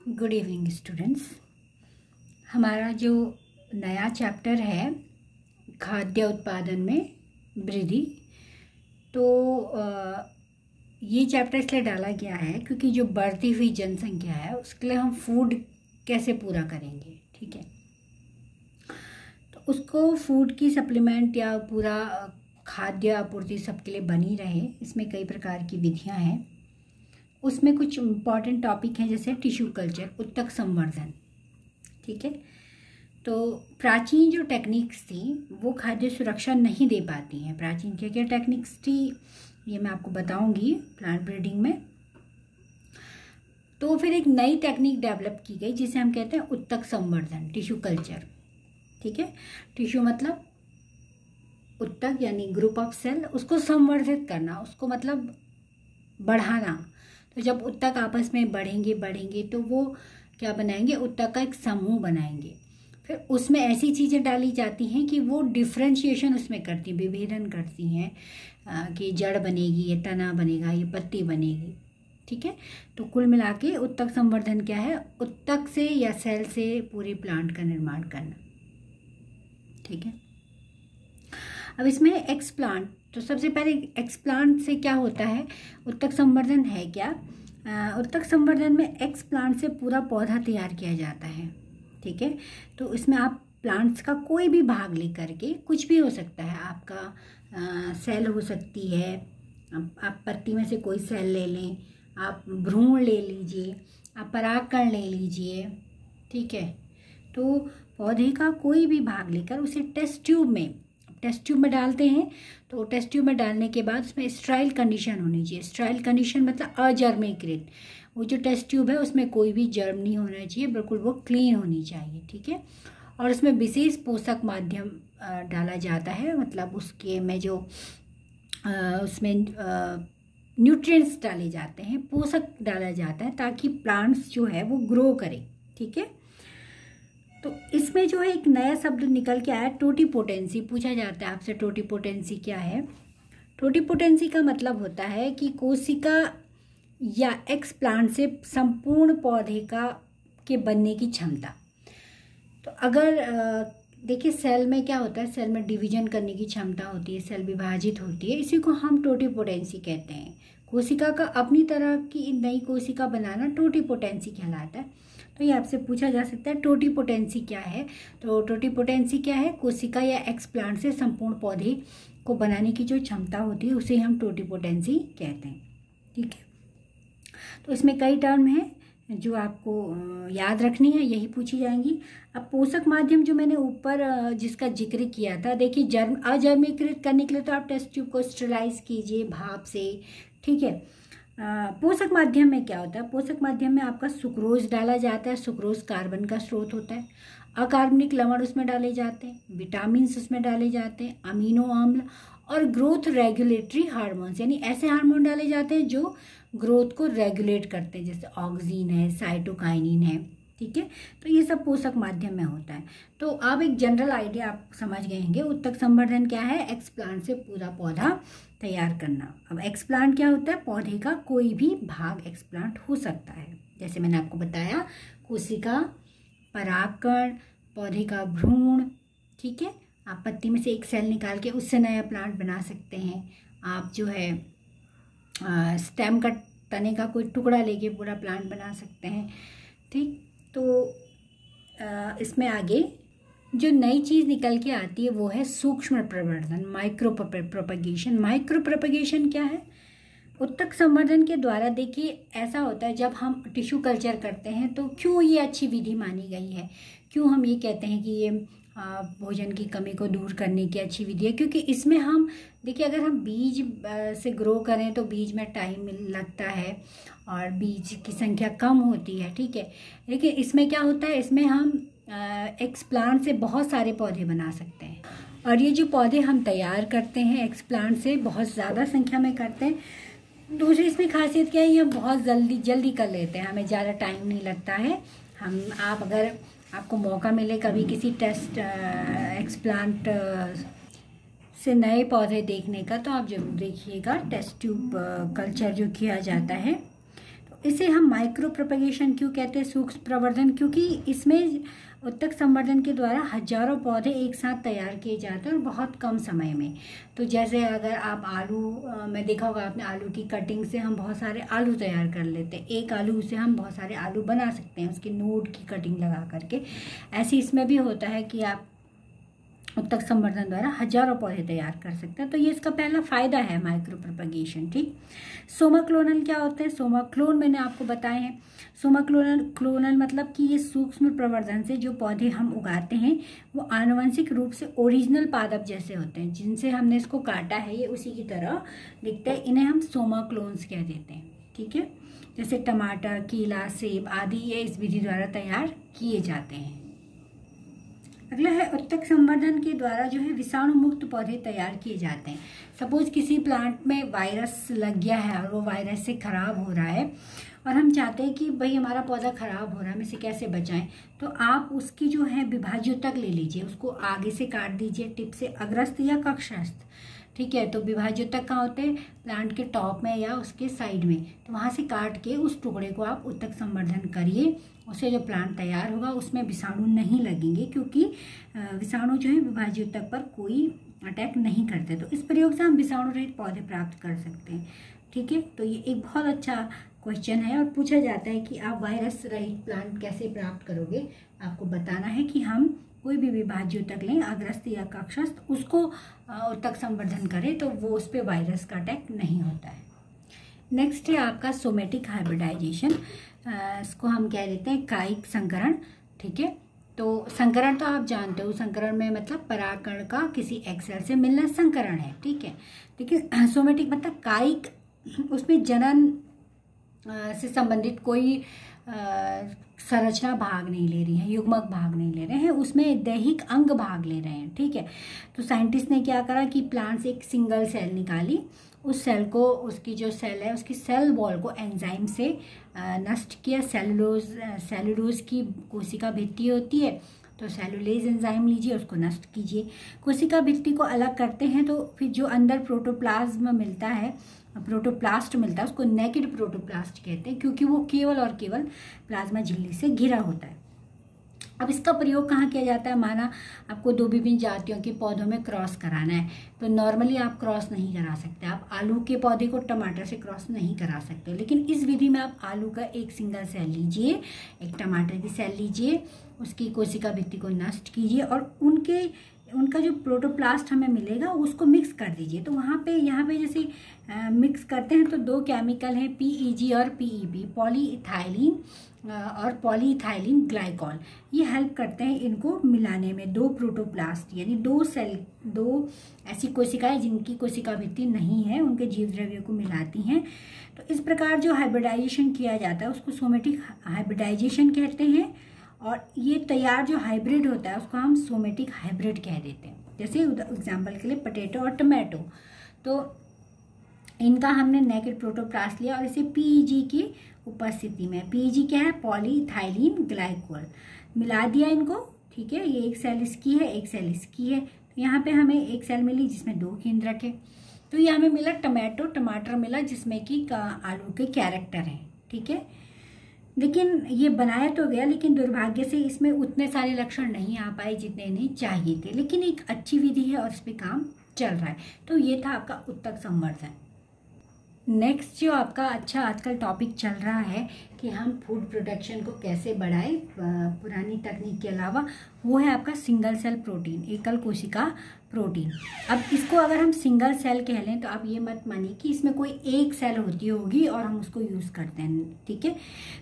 Good evening students. हमारा जो नया चैप्टर है खाद्य उत्पादन में वृद्धि, तो ये चैप्टर इसलिए डाला गया है क्योंकि जो बढ़ती हुई जनसंख्या है उसके लिए हम फूड कैसे पूरा करेंगे। ठीक है, तो उसको फूड की सप्लीमेंट या पूरा खाद्य आपूर्ति सबके लिए बनी रहे, इसमें कई प्रकार की विधियां हैं। उसमें कुछ इम्पॉर्टेंट टॉपिक हैं जैसे टिश्यू कल्चर, उत्तक संवर्धन। ठीक है, तो प्राचीन जो टेक्निक्स थी वो खाद्य सुरक्षा नहीं दे पाती हैं। प्राचीन क्या क्या टेक्निक्स थी ये मैं आपको बताऊंगी प्लांट ब्रीडिंग में। तो फिर एक नई टेक्निक डेवलप की गई जिसे हम कहते हैं उत्तक संवर्धन, टिश्यू कल्चर। ठीक है, टिश्यू मतलब उत्तक यानी ग्रुप ऑफ सेल, उसको संवर्धित करना, उसको मतलब बढ़ाना। तो जब उत्तक आपस में बढ़ेंगे तो वो क्या बनाएंगे, उत्तक का एक समूह बनाएंगे। फिर उसमें ऐसी चीज़ें डाली जाती हैं कि वो डिफ्रेंशिएशन उसमें करती हैं, विभेदन करती हैं कि जड़ बनेगी, ये तना बनेगा, ये पत्ती बनेगी। ठीक है, तो कुल मिला के उत्तक संवर्धन क्या है, उत्तक से या सेल से पूरे प्लांट का निर्माण करना। ठीक है, अब इसमें एक्सप्लांट, तो सबसे पहले एक्सप्लांट से क्या होता है, उत्तक संवर्धन है क्या। उत्तक संवर्धन में एक्सप्लांट से पूरा पौधा तैयार किया जाता है। ठीक है, तो इसमें आप प्लांट्स का कोई भी भाग लेकर के, कुछ भी हो सकता है, आपका सेल हो सकती है, आप पत्ती में से कोई सेल ले लें, आप भ्रूण ले लीजिए, आप परागकण ले लीजिए। ठीक है, तो पौधे का कोई भी भाग लेकर उसे टेस्ट ट्यूब में डालते हैं। तो टेस्ट ट्यूब में डालने के बाद उसमें स्टराइल कंडीशन होनी चाहिए। स्टराइल कंडीशन मतलब अजर्मीकृत। वो जो टेस्ट ट्यूब है उसमें कोई भी जर्म नहीं होना चाहिए, बिल्कुल वो क्लीन होनी चाहिए। ठीक है, और उसमें विशेष पोषक माध्यम डाला जाता है, मतलब उसके में जो उसमें न्यूट्रिएंट्स डाले जाते हैं, पोषक डाला जाता है ताकि प्लांट्स जो है वो ग्रो करें। ठीक है, तो इसमें जो है एक नया शब्द निकल के आया, टोटीपोटेंसी। पूछा जाता है आपसे टोटीपोटेंसी क्या है। टोटीपोटेंसी का मतलब होता है कि कोशिका या एक्स प्लांट से संपूर्ण पौधे के बनने की क्षमता। तो अगर देखिए सेल में क्या होता है, सेल में डिवीजन करने की क्षमता होती है, सेल विभाजित होती है, इसी को हम टोटीपोटेंसी कहते हैं। कोशिका का अपनी तरह की नई कोशिका बनाना टोटीपोटेंसी कहलाता है। तो ये आपसे पूछा जा सकता है टोटीपोटेंसी क्या है। तो टोटीपोटेंसी क्या है, कोशिका या एक्स प्लांट से संपूर्ण पौधे को बनाने की जो क्षमता होती है उसे हम टोटीपोटेंसी कहते हैं। ठीक है, तो इसमें कई टर्म हैं जो आपको याद रखनी है, यही पूछी जाएंगी। अब पोषक माध्यम जो मैंने ऊपर जिसका जिक्र किया था, देखिए अजर्मीकृत करने के लिए तो आप टेस्ट ट्यूब को स्टरलाइज कीजिए भाप से। ठीक है, पोषक माध्यम में क्या होता है, पोषक माध्यम में आपका सुक्रोज डाला जाता है। सुक्रोज कार्बन का स्रोत होता है। अकार्बनिक लवण उसमें डाले जाते हैं, विटामिन्स उसमें डाले जाते हैं, अमीनो अम्ल और ग्रोथ रेगुलेटरी हार्मोन्स, यानी ऐसे हार्मोन डाले जाते हैं जो ग्रोथ को रेगुलेट करते हैं, जैसे ऑक्सीन है, साइटोकाइनिन है। ठीक है, तो ये सब पोषक माध्यम में होता है। तो आप एक जनरल आइडिया आप समझ गए होंगे, उत्तक संवर्धन क्या है, एक्सप्लांट से पूरा पौधा तैयार करना। अब एक्सप्लांट क्या होता है, पौधे का कोई भी भाग एक्सप्लांट हो सकता है, जैसे मैंने आपको बताया, कोशिका, परागकण, पौधे का भ्रूण। ठीक है, आप पत्ती में से एक सेल निकाल के उससे नया प्लांट बना सकते हैं। आप जो है स्टेम का, तने का कोई टुकड़ा लेके पूरा प्लांट बना सकते हैं। ठीक, तो इसमें आगे जो नई चीज़ निकल के आती है वो है सूक्ष्म प्रवर्धन, माइक्रो प्रोपगेशन। माइक्रो प्रोपगेशन क्या है, उत्तक संवर्धन के द्वारा देखिए ऐसा होता है जब हम टिश्यू कल्चर करते हैं तो क्यों ये अच्छी विधि मानी गई है, क्यों हम ये कहते हैं कि ये भोजन की कमी को दूर करने की अच्छी विधि है, क्योंकि इसमें हम देखिए अगर हम बीज से ग्रो करें तो बीज में टाइम लगता है और बीज की संख्या कम होती है। ठीक है, लेकिन इसमें क्या होता है, इसमें हम एक्सप्लांट से बहुत सारे पौधे बना सकते हैं, और ये जो पौधे हम तैयार करते हैं एक्सप्लांट से बहुत ज़्यादा संख्या में करते हैं। दूसरी इसमें खासियत क्या है, ये बहुत जल्दी कर लेते हैं, हमें ज़्यादा टाइम नहीं लगता है। आप अगर आपको मौका मिले कभी किसी टेस्ट एक्सप्लांट से नए पौधे देखने का, तो आप जरूर देखिएगा टेस्ट ट्यूब कल्चर जो किया जाता है। तो इसे हम माइक्रो प्रोपगेशन क्यों कहते हैं, सूक्ष्म प्रवर्धन, क्योंकि इसमें उत्तक संवर्धन के द्वारा हजारों पौधे एक साथ तैयार किए जाते हैं और बहुत कम समय में। तो जैसे अगर आप आलू में देखा होगा आपने, आलू की कटिंग से हम बहुत सारे आलू तैयार कर लेते हैं, एक आलू से हम बहुत सारे आलू बना सकते हैं उसकी नोड की कटिंग लगा करके। ऐसे इसमें भी होता है कि आप उत्तक संवर्धन द्वारा हजारों पौधे तैयार कर सकते हैं। तो ये इसका पहला फायदा है माइक्रो प्रोपगेशन। ठीक, सोमाक्लोनल क्या होते हैं, सोमाक्लोन मैंने आपको बताए हैं। सोमाक्लोनल मतलब कि ये सूक्ष्म प्रवर्धन से जो पौधे हम उगाते हैं वो आनुवंशिक रूप से ओरिजिनल पादप जैसे होते हैं, जिनसे हमने इसको काटा है ये उसी की तरह दिखते हैं, इन्हें हम सोमाक्लोन्स कह देते हैं। ठीक है, जैसे टमाटर, केला, सेब आदि ये इस विधि द्वारा तैयार किए जाते हैं। अगला है उत्तक संवर्धन के द्वारा जो है विषाणु मुक्त पौधे तैयार किए जाते हैं। सपोज किसी प्लांट में वायरस लग गया है और वो वायरस से खराब हो रहा है और हम चाहते हैं कि भाई हमारा पौधा खराब हो रहा है, हम इसे कैसे बचाएं, तो आप उसकी जो है विभाज्योतक ले लीजिए, उसको आगे से काट दीजिए, टिप से अग्रस्त या कक्षस्थ। ठीक है, तो विभाज्योतक कहाँ होते हैं, प्लांट के टॉप में या उसके साइड में, तो वहाँ से काट के उस टुकड़े को आप उत्तक संवर्धन करिए, उससे जो प्लांट तैयार होगा उसमें विषाणु नहीं लगेंगे, क्योंकि विषाणु जो है विभाज्योतक पर कोई अटैक नहीं करते। तो इस प्रयोग से हम विषाणु रहित पौधे प्राप्त कर सकते हैं। ठीक है, तो ये एक बहुत अच्छा क्वेश्चन है और पूछा जाता है कि आप वायरस रहित प्लांट कैसे प्राप्त करोगे। आपको बताना है कि हम कोई भी विभाज्योतक लें, अग्रस्त या कक्षस्थ, उसको उत्तक संवर्धन करें तो वो उस पर वायरस का अटैक नहीं होता है। नेक्स्ट है आपका सोमेटिक हाइब्रिडाइजेशन, इसको हम कह देते हैं कायिक संकरण। ठीक है, तो संकरण तो आप जानते हो, संकरण में मतलब परागकण का किसी एक सेल से मिलना संकरण है। ठीक है, लेकिन सोमेटिक मतलब कायिक, उसमें जनन से संबंधित कोई संरचना भाग नहीं ले रही है, युग्मक भाग नहीं ले रहे हैं, उसमें दैहिक अंग भाग ले रहे हैं। ठीक है, तो साइंटिस्ट ने क्या करा कि प्लांट से एक सिंगल सेल निकाली, उस सेल को, उसकी जो सेल है उसकी सेल वॉल को एंजाइम से नष्ट किया। सेलुलोज की कोशिका भित्ति होती है, तो सेलुलेज एंजाइम लीजिए, उसको नष्ट कीजिए। कोशिका भित्ति को अलग करते हैं तो फिर जो अंदर प्रोटोप्लाज्म मिलता है, प्रोटोप्लास्ट मिलता है, उसको नेकेड प्रोटोप्लास्ट कहते हैं, क्योंकि वो केवल और केवल प्लाज्मा झिल्ली से घिरा होता है। अब इसका प्रयोग कहाँ किया जाता है, माना आपको दो विभिन्न जातियों के पौधों में क्रॉस कराना है, तो नॉर्मली आप क्रॉस नहीं करा सकते, आप आलू के पौधे को टमाटर से क्रॉस नहीं करा सकते, लेकिन इस विधि में आप आलू का एक सिंगल सेल लीजिए, एक टमाटर की सेल लीजिए, उसकी कोशिका भित्ति को नष्ट कीजिए और उनका जो प्रोटोप्लास्ट हमें मिलेगा उसको मिक्स कर दीजिए। तो वहाँ पे यहाँ पे जैसे मिक्स करते हैं तो दो केमिकल हैं PEG और PEP, पॉलीइथाइलिन और पॉलीइथाइलिन ग्लाइकॉल, ये हेल्प करते हैं इनको मिलाने में। दो प्रोटोप्लास्ट यानी दो ऐसी कोशिकाएं जिनकी कोशिका भित्ति नहीं है, उनके जीव द्रव्यों को मिलाती हैं। तो इस प्रकार जो हाइब्रिडाइजेशन किया जाता है उसको सोमेटिक हाइब्रिडाइजेशन कहते हैं, और ये तैयार जो हाइब्रिड होता है उसको हम सोमेटिक हाइब्रिड कह देते हैं। जैसे एग्जाम्पल के लिए पोटैटो और टमाटो, तो इनका हमने नेकेड प्रोटोप्लास्ट लिया और इसे PEG की उपस्थिति में, PEG क्या है, पॉलीइथाइलिन ग्लाइकोल, मिला दिया इनको। ठीक है, ये एक सेल इसकी है, एक सेल इसकी है, तो यहाँ पे हमें एक सेल मिली जिसमें दो केंद्रक है, तो ये हमें मिला टमाटर मिला जिसमें कि आलू के कैरेक्टर हैं। ठीक है, लेकिन ये बनाया तो गया, लेकिन दुर्भाग्य से इसमें उतने सारे लक्षण नहीं आ पाए जितने इन्हें चाहिए थे, लेकिन एक अच्छी विधि है और इस पे काम चल रहा है। तो ये था आपका उत्तक संवर्धन। नेक्स्ट जो आपका अच्छा आजकल टॉपिक चल रहा है कि हम फूड प्रोडक्शन को कैसे बढ़ाएं पुरानी तकनीक के अलावा, वो है आपका सिंगल सेल प्रोटीन, एकल कोशिका प्रोटीन। अब इसको अगर हम सिंगल सेल कह लें तो आप ये मत मानिए कि इसमें कोई एक सेल होती होगी और हम उसको यूज़ करते हैं। ठीक है,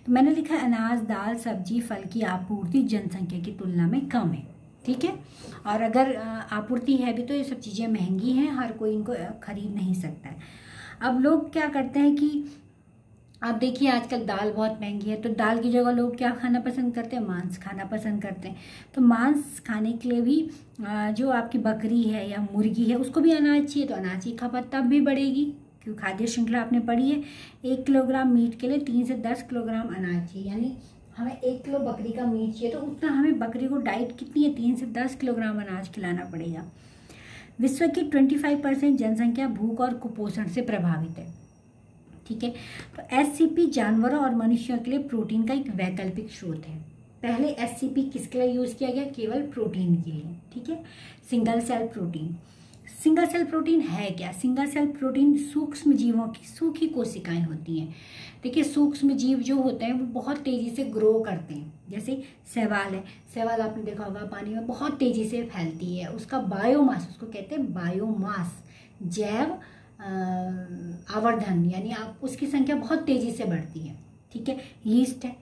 तो मैंने लिखा अनाज, दाल, सब्जी, फल की आपूर्ति जनसंख्या की तुलना में कम है। ठीक है, और अगर आपूर्ति है भी तो ये सब चीज़ें महंगी हैं, हर कोई इनको खरीद नहीं सकता है। अब लोग क्या करते हैं कि आप देखिए आजकल दाल बहुत महंगी है, तो दाल की जगह लोग क्या खाना पसंद करते हैं, मांस खाना पसंद करते हैं। तो मांस खाने के लिए भी जो आपकी बकरी है या मुर्गी है उसको भी अनाज चाहिए, तो अनाज की खपत तब भी बढ़ेगी, क्योंकि खाद्य श्रृंखला आपने पढ़ी है, 1 किलोग्राम मीट के लिए 3 से 10 किलोग्राम अनाज चाहिए, यानी हमें 1 किलो बकरी का मीट चाहिए तो उतना हमें बकरी को डाइट कितनी है, 3 से 10 किलोग्राम अनाज खिलाना पड़ेगा। विश्व की 25% जनसंख्या भूख और कुपोषण से प्रभावित है। ठीक है। तो एससीपी जानवरों और मनुष्यों के लिए प्रोटीन का एक वैकल्पिक स्रोत है। पहले एससीपी किसके लिए यूज़ किया गया? केवल प्रोटीन के लिए, ठीक है। Single cell protein. Single cell protein है क्या? सिंगल सेल प्रोटीन सूक्ष्म जीवों की सूखी कोशिकाएं होती हैं। देखिए, सूक्ष्म जीव जो होते हैं वो बहुत तेज़ी से ग्रो करते हैं। जैसे शैवाल है, शैवाल आपने देखा होगा पानी में बहुत तेज़ी से फैलती है। उसका बायोमास, उसको कहते हैं बायोमास, जैव आवर्धन, यानी आप उसकी संख्या बहुत तेज़ी से बढ़ती है, ठीक है। यीस्ट है,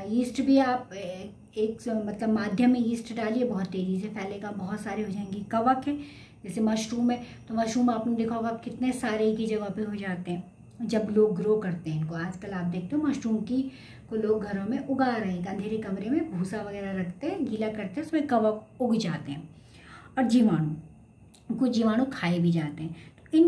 यीस्ट भी आप एक मतलब माध्यम में यीस्ट डालिए, बहुत तेज़ी से फैलेगा, बहुत सारे हो जाएंगे। कवक है, जैसे मशरूम है, तो मशरूम आपने देखा होगा कितने सारे की जगह पे हो जाते हैं जब लोग ग्रो करते हैं इनको। आजकल आप देखते हो मशरूम की को लोग घरों में उगा रहे हैं, अंधेरे कमरे में भूसा वगैरह रखते हैं, गीला करते हैं, उसमें कवक उग जाते हैं। और जीवाणु, कुछ जीवाणु खाए भी जाते हैं।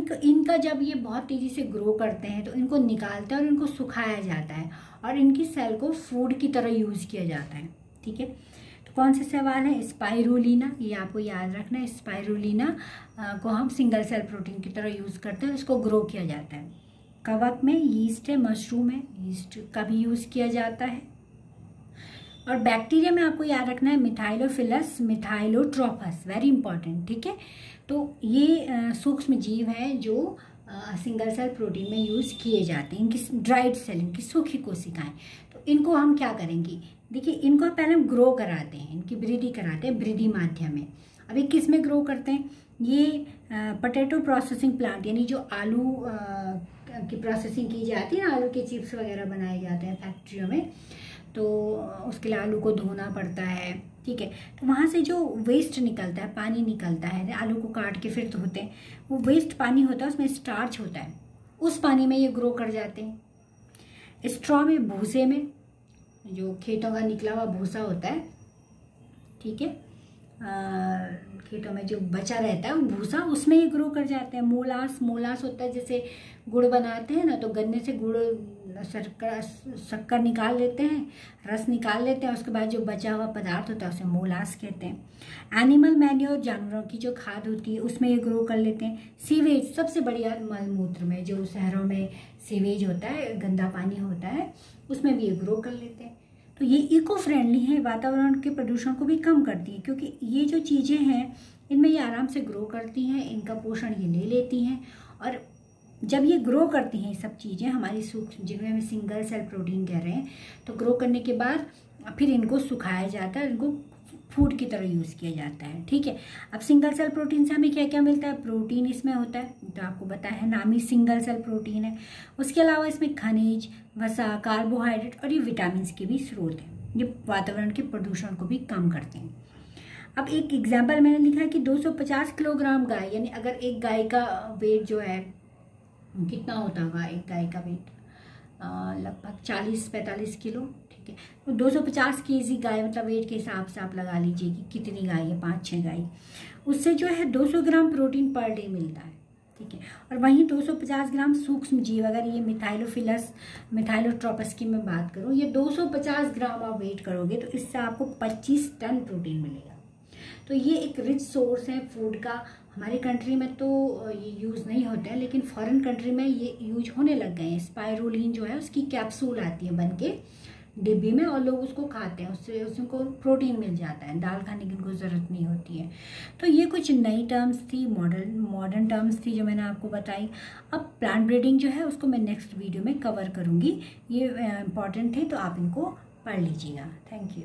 तो इनका जब ये बहुत तेज़ी से ग्रो करते हैं तो इनको निकालते हैं और इनको सुखाया जाता है और इनकी सेल को फूड की तरह यूज़ किया जाता है, ठीक है। तो कौन से सवाल है? स्पाइरुलिना, ये आपको याद रखना है। स्पाइरुलिना को हम सिंगल सेल प्रोटीन की तरह यूज़ करते हैं, इसको ग्रो किया जाता है। कवक में यीस्ट है, मशरूम है, यीस्ट का भी यूज़ किया जाता है। और बैक्टीरिया में आपको याद रखना है मिथाइलोफिलस मिथाइलोट्रोपस, वेरी इंपॉर्टेंट, ठीक है। तो ये सूक्ष्म जीव हैं जो सिंगल सेल प्रोटीन में यूज़ किए जाते हैं। इनकी ड्राइड सेल, इनकी सूखी कोशिकाएं, तो इनको हम क्या करेंगे? देखिए, इनको पहले हम ग्रो कराते हैं, इनकी वृद्धि कराते हैं वृद्धि माध्यम में। अभी किस में ग्रो करते हैं? ये पोटैटो प्रोसेसिंग प्लांट, यानी जो आलू की प्रोसेसिंग की जाती है ना, आलू के चिप्स वगैरह बनाए जाते हैं फैक्ट्रियों में, तो उसके लिए आलू को धोना पड़ता है, ठीक है। तो वहाँ से जो वेस्ट निकलता है, पानी निकलता है, आलू को काट के फिर धोते हैं, वो वेस्ट पानी होता है, उसमें स्टार्च होता है, उस पानी में ये ग्रो कर जाते हैं। स्ट्रॉ में, भूसे में, जो खेतों का निकला हुआ भूसा होता है, ठीक है, खेतों में जो बचा रहता है वो भूसा, उसमें ये ग्रो कर जाते हैं। मोलास होता है, जैसे गुड़ बनाते हैं ना, तो गन्ने से गुड़ शक्कर निकाल लेते हैं, रस निकाल लेते हैं, उसके बाद जो बचा हुआ पदार्थ होता है उसे मोलास कहते हैं। एनिमल मैन्योर, जानवरों की जो खाद होती है उसमें ये ग्रो कर लेते हैं। सीवेज, सबसे बढ़िया मलमूत्र में, जो शहरों में सीवेज होता है, गंदा पानी होता है, उसमें भी ये ग्रो कर लेते हैं। तो ये इको फ्रेंडली है, वातावरण के प्रदूषण को भी कम करती है, क्योंकि ये जो चीज़ें हैं इनमें ये आराम से ग्रो करती हैं, इनका पोषण ये ले लेती हैं। और जब ये ग्रो करती हैं ये सब चीज़ें हमारी सूक्ष्म, जिनमें हम सिंगल सेल प्रोटीन कह रहे हैं, तो ग्रो करने के बाद फिर इनको सुखाया जाता है, इनको फूड की तरह यूज़ किया जाता है, ठीक है। अब सिंगल सेल प्रोटीन से हमें क्या क्या मिलता है? प्रोटीन इसमें होता है, तो आपको पता है नाम ही सिंगल सेल प्रोटीन है। उसके अलावा इसमें खनिज, वसा, कार्बोहाइड्रेट और ये विटामिन के भी स्रोत हैं, ये वातावरण के प्रदूषण को भी कम करते हैं। अब एक एग्जाम्पल मैंने लिखा है कि 250 किलोग्राम गाय, यानी अगर एक गाय का वेट जो है कितना होता होगा? एक गाय का वेट लगभग 40-45 किलो, ठीक है। तो 250 केजी गाय, मतलब वेट के हिसाब से आप लगा लीजिए कि कितनी गाय है, 5-6 गाय, उससे जो है 200 ग्राम प्रोटीन पर डे मिलता है, ठीक है। और वहीं 250 ग्राम सूक्ष्म जीव, अगर ये मिथाइलोफिलस मिथाइलोट्रोपस की मैं बात करूँ, ये 250 ग्राम आप वेट करोगे तो इससे आपको 25 टन प्रोटीन मिलेगा। तो ये एक रिच सोर्स है फूड का। हमारी कंट्री में तो ये यूज़ नहीं होते हैं, लेकिन फॉरेन कंट्री में ये यूज होने लग गए हैं। स्पाइरुलिन जो है उसकी कैप्सूल आती है बन के डिब्बी में, और लोग उसको खाते हैं, उससे उनको प्रोटीन मिल जाता है, दाल खाने की उनको ज़रूरत नहीं होती है। तो ये कुछ नई टर्म्स थी, मॉडर्न टर्म्स थी जो मैंने आपको बताई। अब प्लांट ब्रीडिंग जो है उसको मैं नेक्स्ट वीडियो में कवर करूँगी, ये इम्पॉर्टेंट है, तो आप इनको पढ़ लीजिएगा। Thank you.